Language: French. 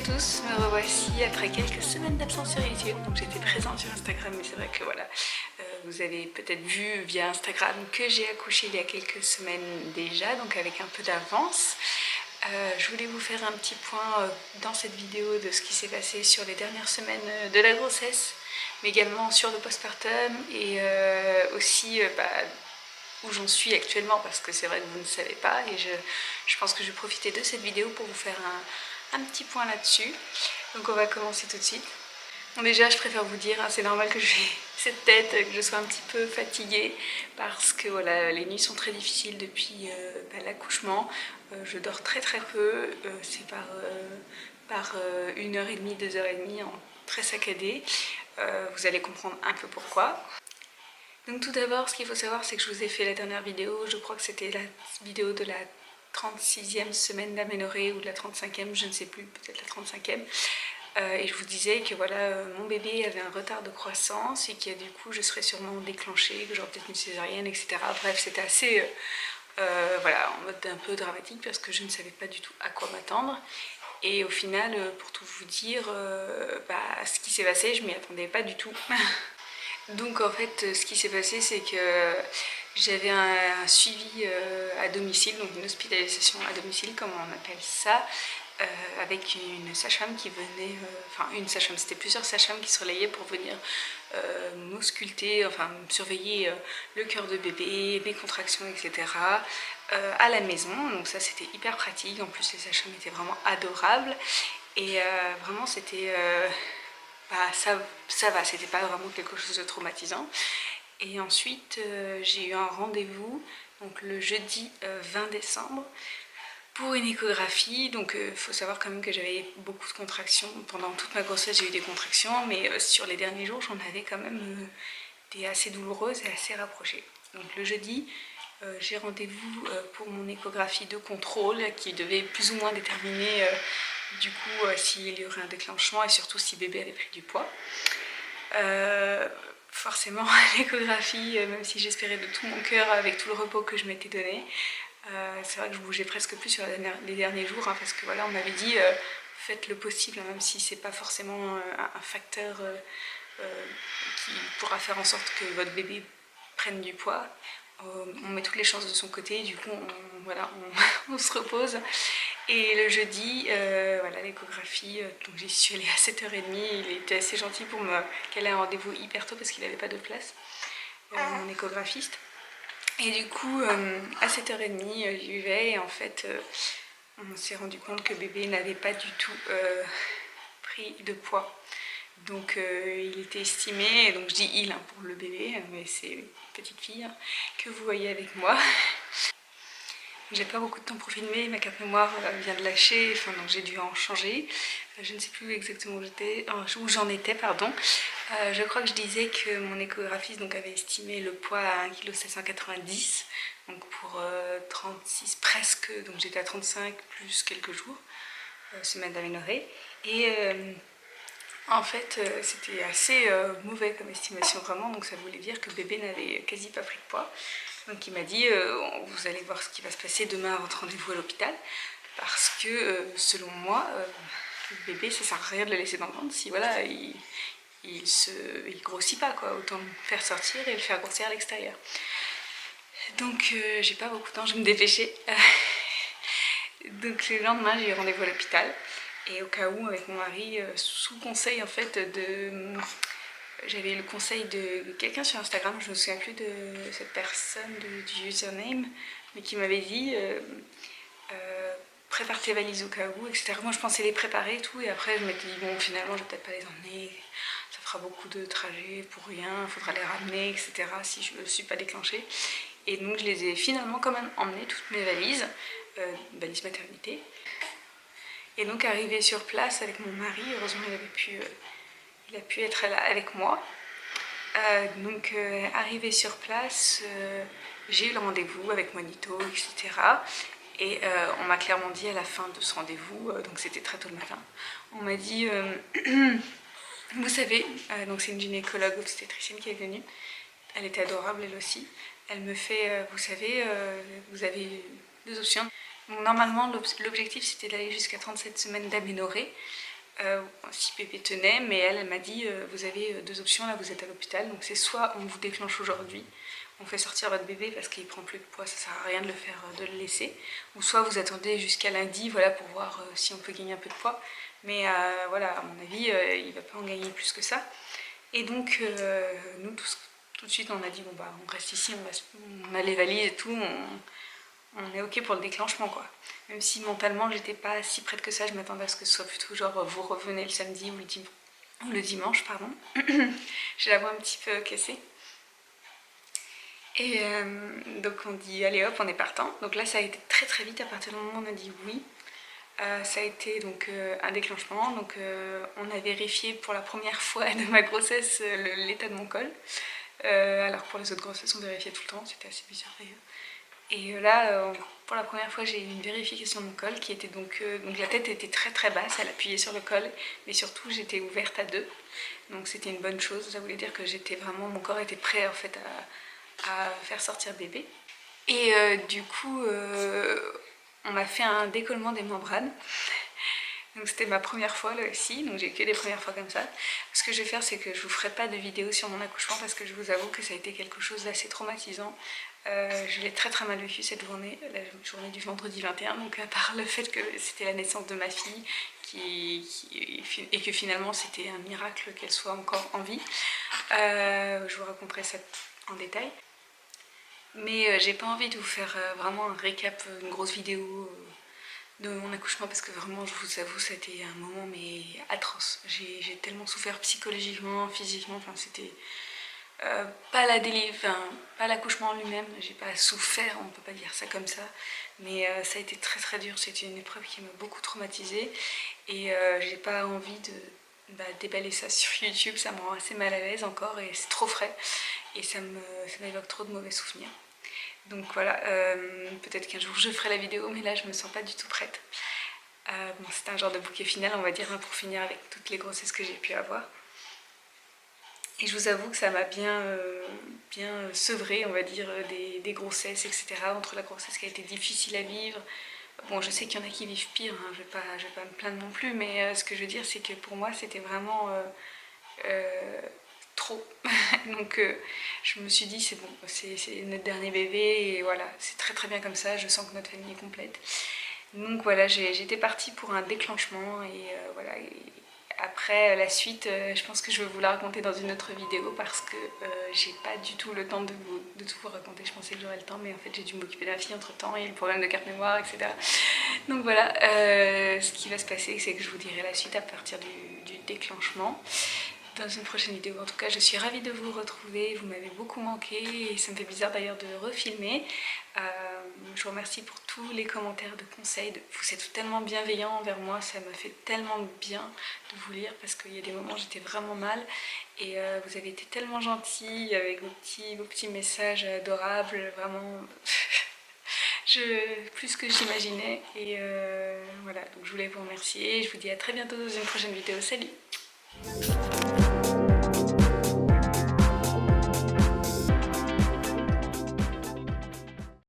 tous, me revoici après quelques semaines d'absence sur YouTube. Donc j'étais présente sur Instagram, mais c'est vrai que voilà, vous avez peut-être vu via Instagram que j'ai accouché il y a quelques semaines déjà, donc avec un peu d'avance. Je voulais vous faire un petit point dans cette vidéo de ce qui s'est passé sur les dernières semaines de la grossesse, mais également sur le postpartum et aussi où j'en suis actuellement, parce que c'est vrai que vous ne savez pas, et je pense que je vais profiter de cette vidéo pour vous faire un petit point là-dessus. Donc on va commencer tout de suite. Bon, déjà je préfère vous dire, hein, c'est normal que j'ai cette tête, que je sois un petit peu fatiguée, parce que voilà, les nuits sont très difficiles depuis l'accouchement. Je dors très peu, c'est par 1h30, 2h30, très saccadé. Vous allez comprendre un peu pourquoi. Donc tout d'abord, ce qu'il faut savoir, c'est que je vous ai fait la dernière vidéo, je crois que c'était la vidéo de la 36e semaine d'aménorrhée ou de la 35e, je ne sais plus, peut-être la 35e. Et je vous disais que voilà, mon bébé avait un retard de croissance et que du coup je serais sûrement déclenchée, que j'aurais peut-être une césarienne, etc. Bref, c'était assez voilà, en mode un peu dramatique parce que je ne savais pas du tout à quoi m'attendre. Et au final, pour tout vous dire, ce qui s'est passé, je m'y attendais pas du tout. Donc en fait, ce qui s'est passé, c'est que j'avais un suivi à domicile, donc une hospitalisation à domicile, comme on appelle ça, avec une sage-femme qui venait, enfin une sage-femme, c'était plusieurs sages-femmes qui se relayaient pour venir m'ausculter, enfin surveiller le cœur de bébé, mes contractions, etc. À la maison. Donc ça c'était hyper pratique, en plus les sages-femmes étaient vraiment adorables et vraiment c'était... ça va, c'était pas vraiment quelque chose de traumatisant. Et ensuite, j'ai eu un rendez-vous, donc le jeudi 20 décembre, pour une échographie. Donc il faut savoir quand même que j'avais beaucoup de contractions. Pendant toute ma grossesse, j'ai eu des contractions, mais sur les derniers jours, j'en avais quand même des assez douloureuses et assez rapprochées. Donc le jeudi, j'ai rendez-vous pour mon échographie de contrôle qui devait plus ou moins déterminer du coup s'il y aurait un déclenchement et surtout si bébé avait pris du poids. Forcément l'échographie, même si j'espérais de tout mon cœur avec tout le repos que je m'étais donné, c'est vrai que je bougeais presque plus sur les derniers jours, hein, parce que voilà, on m'avait dit faites le possible, hein, même si c'est pas forcément un facteur qui pourra faire en sorte que votre bébé prenne du poids. On met toutes les chances de son côté, du coup on se repose. Et le jeudi, voilà, l'échographie, donc j'y suis allée à 7h30, il était assez gentil pour me caler un rendez-vous hyper tôt parce qu'il n'avait pas de place, mon échographiste. Et du coup, à 7h30, j'y vais et en fait, on s'est rendu compte que bébé n'avait pas du tout pris de poids. Donc il était estimé, et donc je dis il hein, pour le bébé, mais c'est une petite fille hein, que vous voyez avec moi. J'ai pas beaucoup de temps pour filmer, ma carte mémoire vient de lâcher, enfin, donc j'ai dû en changer. Je ne sais plus exactement où j'en étais, pardon. Je crois que je disais que mon échographiste donc, avait estimé le poids à 1,790 kg, donc pour 36 presque, donc j'étais à 35 plus quelques jours, semaine d'aménorrhée. Et en fait, c'était assez mauvais comme estimation vraiment, donc ça voulait dire que bébé n'avait quasi pas pris de poids. Donc il m'a dit, vous allez voir ce qui va se passer demain à votre rendez-vous à l'hôpital, parce que selon moi, le bébé, ça sert à rien de le laisser dans le ventre si voilà, il grossit pas, quoi. Autant le faire sortir et le faire grossir à l'extérieur. Donc j'ai pas beaucoup de temps, je vais me dépêcher. Donc le lendemain, j'ai eu rendez-vous à l'hôpital. Et au cas où, avec mon mari, sous conseil en fait j'avais eu le conseil de quelqu'un sur Instagram, je ne me souviens plus de cette personne, du username, mais qui m'avait dit prépare tes valises au cas où, etc. Moi je pensais les préparer et tout, et après je m'étais dit bon finalement je vais peut-être pas les emmener, ça fera beaucoup de trajets pour rien, il faudra les ramener, etc. si je ne me suis pas déclenchée. Et donc je les ai finalement quand même emmenées, toutes mes valises, valises maternité. Et donc arrivé sur place avec mon mari, heureusement il a pu être là avec moi. Donc arrivé sur place, j'ai eu le rendez-vous avec Monito, etc. Et on m'a clairement dit à la fin de ce rendez-vous, donc c'était très tôt le matin, on m'a dit, vous savez, donc c'est une gynécologue obstétricienne qui est venue, elle était adorable elle aussi, elle me fait, vous savez, vous avez deux options. Donc, normalement l'objectif c'était d'aller jusqu'à 37 semaines d'aménorrhée. si bébé tenait, mais elle m'a dit vous avez deux options, là vous êtes à l'hôpital, donc c'est soit on vous déclenche aujourd'hui, on fait sortir votre bébé parce qu'il prend plus de poids, ça sert à rien de le faire, de le laisser, ou soit vous attendez jusqu'à lundi, voilà, pour voir si on peut gagner un peu de poids, mais voilà, à mon avis, il va pas en gagner plus que ça. Et donc nous tout de suite on a dit bon bah on reste ici, on a les valises et tout, on est ok pour le déclenchement quoi. Même si mentalement j'étais pas si prête que ça, je m'attendais à ce que ce soit plutôt genre vous revenez le samedi ou le dimanche, pardon. J'ai la voix un petit peu cassée. Et donc on dit allez hop on est partant. Donc là ça a été très très vite à partir du moment où on a dit oui. Ça a été donc un déclenchement, donc on a vérifié pour la première fois de ma grossesse l'état de mon col. Alors pour les autres grossesses on vérifiait tout le temps, c'était assez bizarre d'ailleurs. Et là, pour la première fois, j'ai eu une vérification de mon col qui était donc la tête était très très basse, elle appuyait sur le col, mais surtout j'étais ouverte à deux, donc c'était une bonne chose. Ça voulait dire que j'étais vraiment, mon corps était prêt en fait à faire sortir bébé. Et du coup, on m'a fait un décollement des membranes. Donc c'était ma première fois là aussi, donc j'ai eu que des premières fois comme ça. Ce que je vais faire, c'est que je vous ferai pas de vidéo sur mon accouchement parce que je vous avoue que ça a été quelque chose d'assez traumatisant. Je l'ai très très mal vécu cette journée, la journée du vendredi 21, donc à part le fait que c'était la naissance de ma fille et que finalement c'était un miracle qu'elle soit encore en vie, je vous raconterai ça en détail. Mais j'ai pas envie de vous faire vraiment un récap, une grosse vidéo de mon accouchement parce que vraiment je vous avoue ça a été un moment mais atroce. J'ai tellement souffert psychologiquement, physiquement, enfin c'était pas l'accouchement lui-même, j'ai pas souffert, on peut pas dire ça comme ça, mais ça a été très très dur, c'était une épreuve qui m'a beaucoup traumatisée et j'ai pas envie de déballer ça sur YouTube, ça me rend assez mal à l'aise encore et c'est trop frais et ça m'évoque trop de mauvais souvenirs. Donc voilà, peut-être qu'un jour je ferai la vidéo, mais là je me sens pas du tout prête. Bon, c'est un genre de bouquet final, on va dire, hein, pour finir avec toutes les grossesses que j'ai pu avoir. Et je vous avoue que ça m'a bien sevré, on va dire, des grossesses, etc. Entre la grossesse qui a été difficile à vivre. Bon, je sais qu'il y en a qui vivent pire, hein, je vais pas me plaindre non plus, mais ce que je veux dire, c'est que pour moi, c'était vraiment trop. Donc je me suis dit c'est bon, c'est notre dernier bébé et voilà, c'est très très bien comme ça, je sens que notre famille est complète. Donc voilà, j'étais partie pour un déclenchement et voilà. Et après la suite, je pense que je vais vous la raconter dans une autre vidéo parce que j'ai pas du tout le temps de tout vous raconter. Je pensais que j'aurais le temps, mais en fait j'ai dû m'occuper de la fille entre temps et le problème de carte mémoire, etc. Donc voilà, ce qui va se passer, c'est que je vous dirai la suite à partir du déclenchement dans une prochaine vidéo. En tout cas, je suis ravie de vous retrouver, vous m'avez beaucoup manqué et ça me fait bizarre d'ailleurs de refilmer. Je vous remercie pour tous les commentaires de conseils, vous êtes tellement bienveillants envers moi, ça me fait tellement bien de vous lire parce qu'il y a des moments où j'étais vraiment mal et vous avez été tellement gentils avec vos petits messages adorables, vraiment plus que j'imaginais et voilà, donc je voulais vous remercier, je vous dis à très bientôt dans une prochaine vidéo, salut.